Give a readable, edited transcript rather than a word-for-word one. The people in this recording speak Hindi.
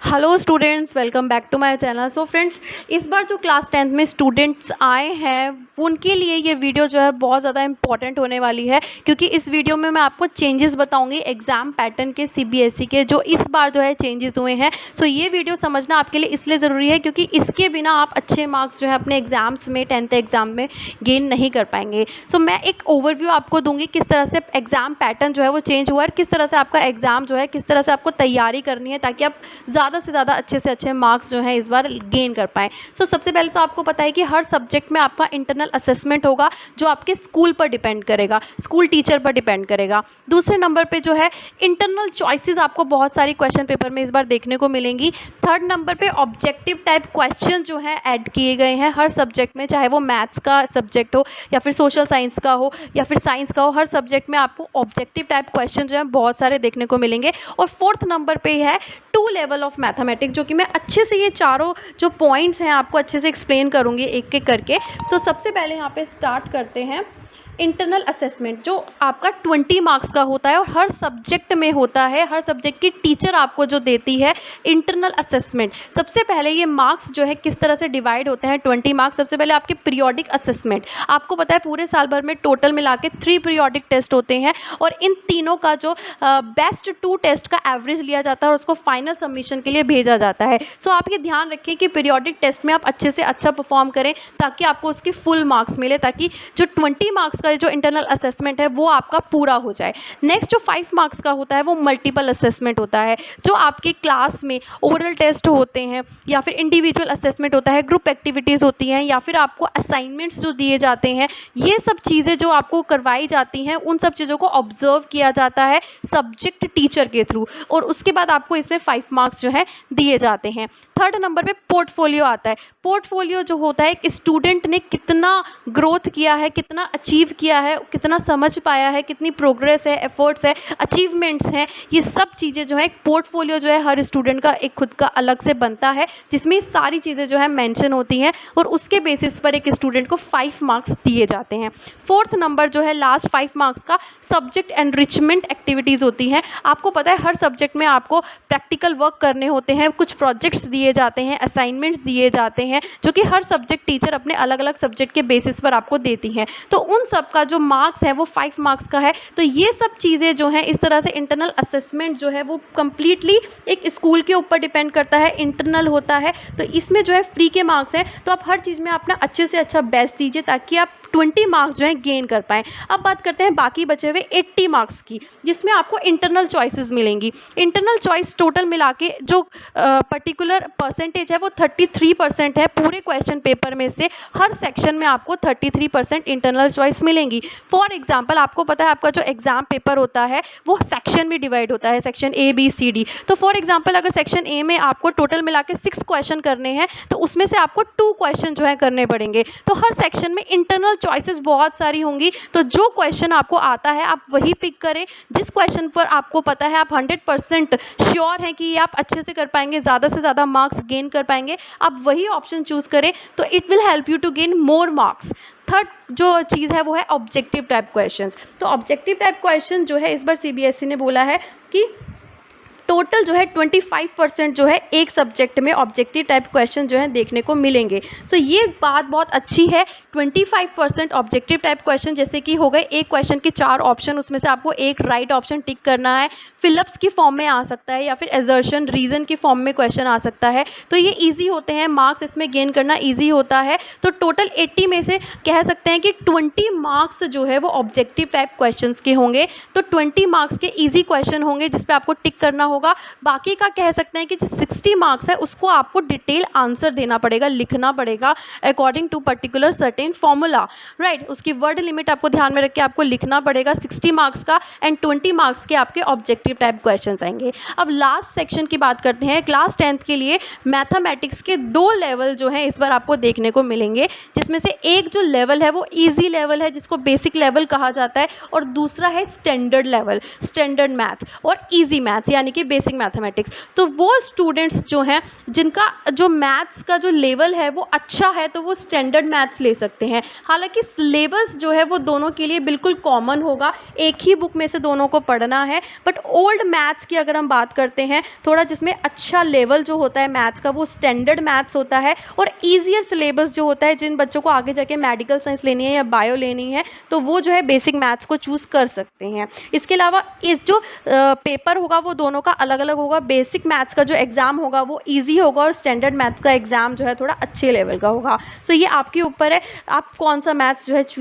Hello students, welcome back to my channel. So friends, इस बार जो क्लास 10th में स्टूडेंट्स आए हैं उनके लिए ये वीडियो जो है बहुत ज़्यादा इंपॉर्टेंट होने वाली है, क्योंकि इस वीडियो में मैं आपको चेंजेस बताऊंगी एग्ज़ाम पैटर्न के सीबीएसई के, जो इस बार जो है चेंजेस हुए हैं। सो ये वीडियो समझना आपके लिए इसलिए ज़रूरी है क्योंकि इसके बिना आप अच्छे मार्क्स जो है अपने एग्ज़ाम्स में 10th एग्ज़ाम में गेन नहीं कर पाएंगे। सो मैं एक ओवरव्यू आपको दूंगी किस तरह से एग्ज़ाम पैटर्न जो है वो चेंज हुआ है, किस तरह से आपका एग्ज़ाम जो है किस तरह से आपको तैयारी करनी है ताकि आप ज़्यादा से ज़्यादा अच्छे से अच्छे मार्क्स जो हैं इस बार गेन कर पाएँ। सो सबसे पहले तो आपको पता है कि हर सब्जेक्ट में आपका इंटरनल असेसमेंट होगा जो आपके स्कूल पर डिपेंड करेगा, स्कूल टीचर पर डिपेंड करेगा। दूसरे नंबर पे जो है इंटरनल चॉइसेस आपको बहुत सारी क्वेश्चन पेपर में इस बार देखने को मिलेंगी। थर्ड नंबर पे ऑब्जेक्टिव टाइप क्वेश्चन जो है ऐड किए गए हैं हर सब्जेक्ट में, चाहे वो मैथ्स का सब्जेक्ट हो या फिर सोशल साइंस का हो या फिर साइंस का हो, हर सब्जेक्ट में आपको ऑब्जेक्टिव टाइप क्वेश्चन जो है बहुत सारे देखने को मिलेंगे। और फोर्थ नंबर पे है 2 लेवल ऑफ मैथमेटिक्स, जो कि मैं अच्छे से ये चारों जो पॉइंट्स हैं आपको अच्छे से एक्सप्लेन करूँगी एक एक करके। सो सबसे पहले यहाँ पे स्टार्ट करते हैं इंटरनल असेसमेंट, जो आपका 20 मार्क्स का होता है और हर सब्जेक्ट में होता है। हर सब्जेक्ट की टीचर आपको जो देती है इंटरनल असेसमेंट। सबसे पहले ये मार्क्स जो है किस तरह से डिवाइड होते हैं 20 मार्क्स। सबसे पहले आपके पीरियोडिक असेसमेंट, आपको पता है पूरे साल भर में टोटल मिला के 3 पीरियोडिक टेस्ट होते हैं और इन तीनों का जो बेस्ट 2 टेस्ट का एवरेज लिया जाता है और उसको फाइनल सबमिशन के लिए भेजा जाता है। सो आप ये ध्यान रखिए कि पीरियोडिक टेस्ट में आप अच्छे से अच्छा परफॉर्म करें ताकि आपको उसके फुल मार्क्स मिले, ताकि जो 20 मार्क्स का जो इंटरनल असेसमेंट है वो आपका पूरा हो जाए। नेक्स्ट जो 5 मार्क्स का होता है वो मल्टीपल असेसमेंट होता है, जो आपके क्लास में ओरल टेस्ट होते हैं या फिर इंडिविजुअल असेसमेंट होता है, ग्रुप एक्टिविटीज़ होती हैं या फिर आपको असाइनमेंट्स जो दिए जाते हैं, ये सब चीज़ें जो आपको करवाई जाती हैं उन सब चीज़ों को ऑब्जर्व किया जाता है सब्जेक्ट टीचर के थ्रू, और उसके बाद आपको इसमें 5 मार्क्स जो है दिए जाते हैं। थर्ड नंबर पे पोर्टफोलियो आता है। पोर्टफोलियो जो होता है एक स्टूडेंट ने कितना ग्रोथ किया है, कितना अचीव किया है, कितना समझ पाया है, कितनी प्रोग्रेस है, एफर्ट्स है, अचीवमेंट्स हैं, ये सब चीज़ें जो है एक पोर्टफोलियो जो है हर स्टूडेंट का एक खुद का अलग से बनता है, जिसमें सारी चीज़ें जो है मेंशन होती हैं और उसके बेसिस पर एक स्टूडेंट को 5 मार्क्स दिए जाते हैं। फोर्थ नंबर जो है लास्ट 5 मार्क्स का सब्जेक्ट एनरिचमेंट एक्टिविटीज़ होती हैं। आपको पता है हर सब्जेक्ट में आपको प्रैक्टिकल वर्क करने होते हैं, कुछ प्रोजेक्ट्स दिए जाते हैं, असाइनमेंट्स दिए जाते हैं, जो कि हर सब्जेक्ट टीचर अपने अलग अलग सब्जेक्ट के बेसिस पर आपको देती हैं। तो उन सब का जो मार्क्स है वो 5 मार्क्स का है। तो ये सब चीज़ें जो हैं इस तरह से इंटरनल असेसमेंट जो है वो कम्प्लीटली एक स्कूल के ऊपर डिपेंड करता है, इंटरनल होता है। तो इसमें जो है फ्री के मार्क्स हैं, तो आप हर चीज़ में अपना अच्छे से अच्छा बेस्ट दीजिए ताकि आप 20 मार्क्स जो है गेन कर पाएँ। अब बात करते हैं बाकी बचे हुए 80 मार्क्स की, जिसमें आपको इंटरनल चॉइसेस मिलेंगी। इंटरनल चॉइस टोटल मिला के जो पर्टिकुलर परसेंटेज है वो 33% है। पूरे क्वेश्चन पेपर में से हर सेक्शन में आपको 33% इंटरनल चॉइस मिलेंगी। फॉर एग्जाम्पल आपको पता है आपका जो एग्जाम पेपर होता है वो सेक्शन में डिवाइड होता है, section A B C D. तो फॉर एग्जाम्पल अगर सेक्शन ए में आपको टोटल मिला के 6 क्वेश्चन करने हैं तो उसमें से आपको 2 क्वेश्चन जो है करने पड़ेंगे। तो हर सेक्शन में इंटरनल चॉइसेस बहुत सारी होंगी, तो जो क्वेश्चन आपको आता है आप वही पिक करें। जिस क्वेश्चन पर आपको पता है आप 100% श्योर हैं कि ये आप अच्छे से कर पाएंगे, ज़्यादा से ज़्यादा मार्क्स गेन कर पाएंगे, आप वही ऑप्शन चूज़ करें, तो it will help you to gain more marks. Third जो चीज़ है वो है ऑब्जेक्टिव टाइप क्वेश्चंस। तो ऑब्जेक्टिव टाइप क्वेश्चन जो है इस बार सीबीएसई ने बोला है कि टोटल जो है 25% जो है एक सब्जेक्ट में ऑब्जेक्टिव टाइप क्वेश्चन जो है देखने को मिलेंगे। सो ये बात बहुत अच्छी है। 25% ऑब्जेक्टिव टाइप क्वेश्चन, जैसे कि हो गए एक क्वेश्चन के 4 ऑप्शन, उसमें से आपको एक राइट ऑप्शन टिक करना है। फिलअप्स की फॉर्म में आ सकता है या फिर एजर्शन रीज़न की फॉर्म में क्वेश्चन आ सकता है। तो ये ईजी होते हैं, मार्क्स इसमें गेन करना ईजी होता है। तो टोटल 80 में से कह सकते हैं कि 20 मार्क्स जो है वो ऑब्जेक्टिव टाइप क्वेश्चन के होंगे। तो 20 मार्क्स के ईजी क्वेश्चन होंगे जिसपे आपको टिक करना होगा। बाकी का कह सकते हैं कि जो 60 मार्क्स है उसको आपको डिटेल आंसर देना पड़ेगा, लिखना पड़ेगा according to particular certain formula, right. उसकी वर्ड लिमिट आपको ध्यान में रख के आपको लिखना पड़ेगा 60 मार्क्स का, एंड 20 मार्क्स के आपके ऑब्जेक्टिव टाइप क्वेश्चन आएंगे। अब लास्ट सेक्शन की बात करते हैं। क्लास 10th के लिए मैथमेटिक्स के 2 लेवल जो है इस बार आपको देखने को मिलेंगे, जिसमें से एक जो लेवल है वो ईजी लेवल है जिसको बेसिक लेवल कहा जाता है, और दूसरा है स्टैंडर्ड लेवल, स्टैंडर्ड मैथ और ईजी मैथ्स यानी कि बेसिक मैथमेटिक्स। तो वो स्टूडेंट्स जो हैं जिनका जो मैथ्स का जो लेवल है वो अच्छा है तो वो स्टैंडर्ड मैथ्स ले सकते हैं। हालांकि सिलेबस जो है वो दोनों के लिए बिल्कुल कॉमन होगा, एक ही बुक में से दोनों को पढ़ना है। बट ओल्ड मैथ्स की अगर हम बात करते हैं, थोड़ा जिसमें अच्छा लेवल जो होता है मैथ्स का वो स्टैंडर्ड मैथ्स होता है, और ईजियर सिलेबस जो होता है जिन बच्चों को आगे जाके मेडिकल साइंस लेनी है या बायो लेनी है तो वो जो है बेसिक मैथ्स को चूज़ कर सकते हैं। इसके अलावा इस जो पेपर होगा वो दोनों का अलग अलग होगा। बेसिक मैथ्स का जो एग्ज़ाम होगा वो ईजी होगा और स्टैंडर्ड मैथ्स का एग्ज़ाम जो है थोड़ा अच्छे लेवल का होगा। सो ये आपके ऊपर है, आप कौन सा मैथ्स जो है चूज़